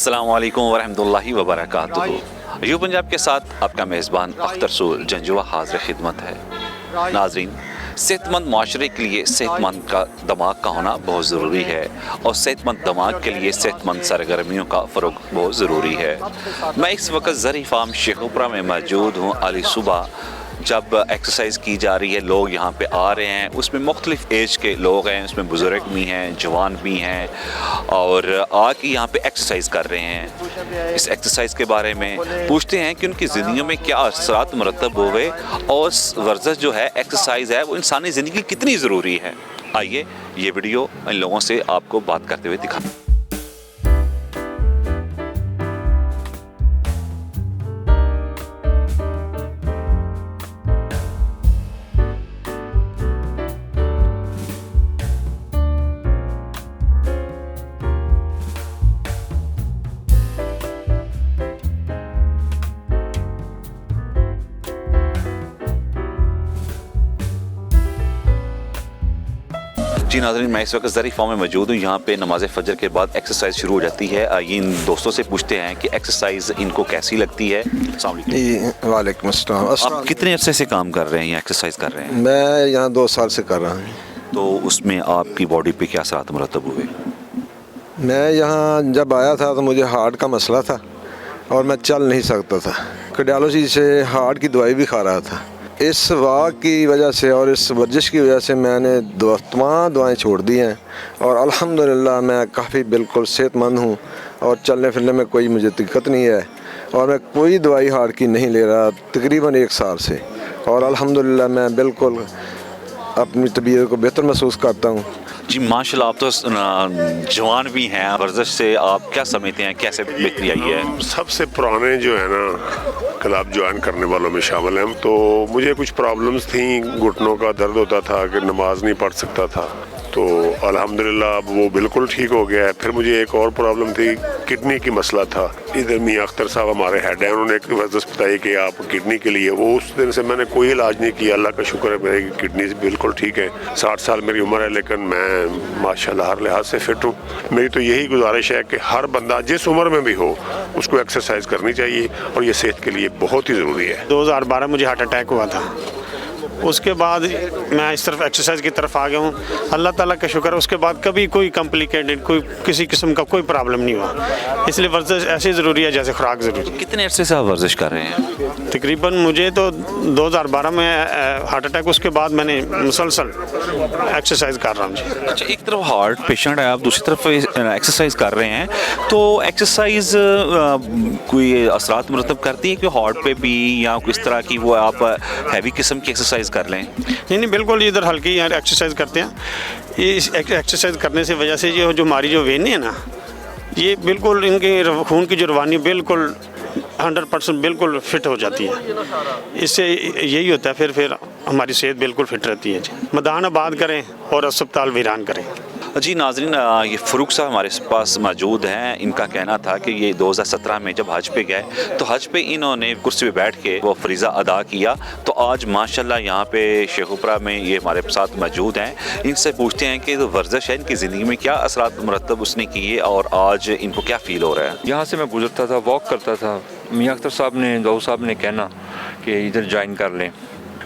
السلام علیکم ورحمۃ اللہ وبرکاتہ۔ یو پنجاب کے ساتھ آپ کا میزبان اختر سول جنجوہ حاضر خدمت ہے۔ ناظرین، صحت مند معاشرے کے لیے صحت مند کا دماغ کا ہونا بہت ضروری ہے، اور صحت مند دماغ کے لیے صحت مند سرگرمیوں کا فروغ بہت ضروری ہے۔ میں اس وقت زرعی فارم شیخوپورہ میں موجود ہوں۔ علی صبح جب ایکسرسائز کی جا رہی ہے، لوگ یہاں پہ آ رہے ہیں، اس میں مختلف ایج کے لوگ ہیں، اس میں بزرگ بھی ہیں، جوان بھی ہیں، اور آ کے یہاں پہ ایکسرسائز کر رہے ہیں۔ اس ایکسرسائز کے بارے میں پوچھتے ہیں کہ ان کی زندگیوں میں کیا اثرات مرتب ہوئے، اور ورزش جو ہے، ایکسرسائز ہے، وہ انسانی زندگی کتنی ضروری ہے۔ آئیے یہ ویڈیو ان لوگوں سے آپ کو بات کرتے ہوئے دکھاتے ہیں۔ جی ناظرین، میں اس وقت زرعی فارم میں موجود ہوں۔ یہاں پہ نماز فجر کے بعد ایکسرسائز شروع ہو جاتی ہے۔ آئیے ان دوستوں سے پوچھتے ہیں کہ ایکسرسائز ان کو کیسی لگتی ہے۔ السلام علیکم۔ جی وعلیکم السلام۔ آپ کتنے عرصے سے کام کر رہے ہیں یا ایکسرسائز کر رہے ہیں؟ میں یہاں 2 سال سے کر رہا ہوں۔ تو اس میں آپ کی باڈی پہ کیا اثرات مرتب ہوئے؟ میں یہاں جب آیا تھا تو مجھے ہارٹ کا مسئلہ تھا اور میں چل نہیں سکتا تھا۔ کارڈیالوجی سے ہارٹ کی دوائی بھی کھا رہا تھا۔ اس واک کی وجہ سے اور اس ورزش کی وجہ سے میں نے تمام دعائیں چھوڑ دی ہیں، اور الحمدللہ میں کافی بالکل صحت مند ہوں، اور چلنے پھرنے میں کوئی مجھے دقت نہیں ہے، اور میں کوئی دوائی ہارٹ کی نہیں لے رہا تقریباً 1 سال سے، اور الحمدللہ میں بالکل اپنی طبیعت کو بہتر محسوس کرتا ہوں۔ جی ماشاءاللہ، آپ تو جوان بھی ہیں، ورزش سے آپ کیا سمجھتے ہیں، کیسے بہتری آئی ہے؟ سب سے پرانے جو ہے نا کلب جوائن کرنے والوں میں شامل ہیں، تو مجھے کچھ پرابلمز تھیں، گھٹنوں کا درد ہوتا تھا کہ نماز نہیں پڑھ سکتا تھا، تو الحمدللہ اب وہ بالکل ٹھیک ہو گیا ہے۔ پھر مجھے ایک اور پرابلم تھی، کڈنی کی مسئلہ تھا۔ ادھر میاں اختر صاحب ہمارے ہیڈ ہیں، انہوں نے ایک ورزش بتائی کہ آپ کڈنی کے لیے، وہ اس دن سے میں نے کوئی علاج نہیں کیا۔ اللہ کا شکر ہے میری کڈنی بالکل ٹھیک ہے۔ 60 سال میری عمر ہے، لیکن میں ماشاءاللہ ہر لحاظ سے فٹ ہوں۔ میری تو یہی گزارش ہے کہ ہر بندہ جس عمر میں بھی ہو اس کو ایکسرسائز کرنی چاہیے، اور یہ صحت کے لیے بہت ہی ضروری ہے۔ 2012 مجھے ہارٹ اٹیک ہوا تھا، اس کے بعد میں اس طرف ایکسرسائز کی طرف آ گیا ہوں۔ اللہ تعالیٰ کا شکر ہے، اس کے بعد کبھی کوئی کمپلیکیٹڈ کوئی کسی قسم کا کوئی پرابلم نہیں ہوا۔ اس لیے ورزش ایسی ضروری ہے جیسے خوراک ضروری ہے۔ کتنے عرصے سے آپ ورزش کر رہے ہیں؟ تقریباً مجھے تو 2012 میں ہارٹ اٹیک، اس کے بعد میں نے مسلسل ایکسرسائز کر رہا ہوں۔ جی اچھا، ایک طرف ہارٹ پیشنٹ ہے آپ، دوسری طرف ایکسرسائز کر رہے ہیں، تو ایکسرسائز کوئی اثرات مرتب کرتی ہے کہ ہارٹ پہ بھی، یا کس طرح کی وہ آپ ہیوی قسم کی ایکسرسائز کر لیں؟ نہیں بالکل، ادھر ہلکی ایکسرسائز کرتے ہیں۔ اس ایکسرسائز کرنے سے وجہ سے یہ جو ہماری جو وینیں ہیں نا، یہ بالکل ان کے خون کی جو روانی بالکل 100% بالکل فٹ ہو جاتی ہے۔ اس سے یہی ہوتا ہے، پھر ہماری صحت بالکل فٹ رہتی ہے۔ جی میدان آباد کریں اور اسپتال ویران کریں۔ جی ناظرین، یہ فروخ صاحب ہمارے پاس موجود ہیں۔ ان کا کہنا تھا کہ یہ 2017 میں جب حج پہ گئے تو حج پہ انہوں نے کرسی پہ بیٹھ کے وہ فریضہ ادا کیا، تو آج ماشاءاللہ یہاں پہ شیخوپورہ میں یہ ہمارے ساتھ موجود ہیں۔ ان سے پوچھتے ہیں کہ ورزش ہے، ان کی زندگی میں کیا اثرات مرتب اس نے کیے، اور آج ان کو کیا فیل ہو رہا ہے؟ یہاں سے میں گزرتا تھا، واک کرتا تھا، میاں اختر صاحب نے، داؤد صاحب نے کہنا کہ ادھر جوائن کر لیں،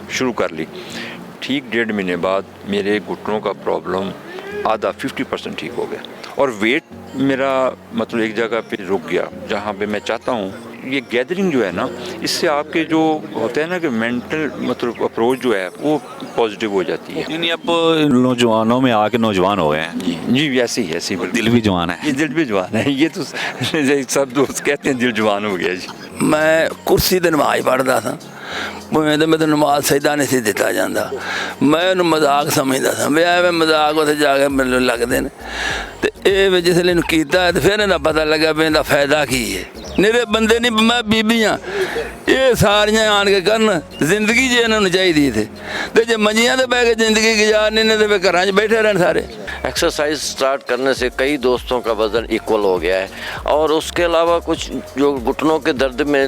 شروع کر لی۔ ٹھیک 1.5 مہینے بعد میرے گھٹنوں کا پرابلم آدھا 50% ٹھیک ہو گیا، اور ویٹ میرا مطلب ایک جگہ پہ رک گیا جہاں پہ میں چاہتا ہوں۔ یہ گیدرنگ جو ہے نا، اس سے آپ کے جو ہوتا ہے نا کہ مینٹل مطلب اپروچ جو ہے وہ پازیٹیو ہو جاتی ہے۔ یعنی اب نوجوانوں میں آ کے نوجوان ہو گئے ہیں؟ جی ایسے ہی دل بھی جوان ہے؟ یہ دل بھی جوان ہے، یہ تو سب دوست کہتے ہیں دل جوان ہو گیا۔ جی میں کرسی تے نماز پڑھتا تھا، میں تو نماز سجدہ نہیں سی دیتا جاتا، میں انہوں مذاق سمجھتا تھا، بھی میں مذاق اتنے جا کے میرے لگتے ہیں، تو یہ جسے کیتا ہے تو پھر انہیں پتہ لگا بھی انہیں فائدہ کی ہے۔ میرے بندے نہیں، میں بیبیاں یہ ساریاں آن کے کرن، زندگی جی انہوں نے چاہیے تھے، تو جی منجیاں تے بہ کے زندگی گزارنی نے تو گھر بیٹھے رہن سارے۔ ایکسرسائز سٹارٹ کرنے سے کئی دوستوں کا وزن ایکول ہو گیا ہے، اور اس کے علاوہ کچھ جو گھٹنوں کے درد میں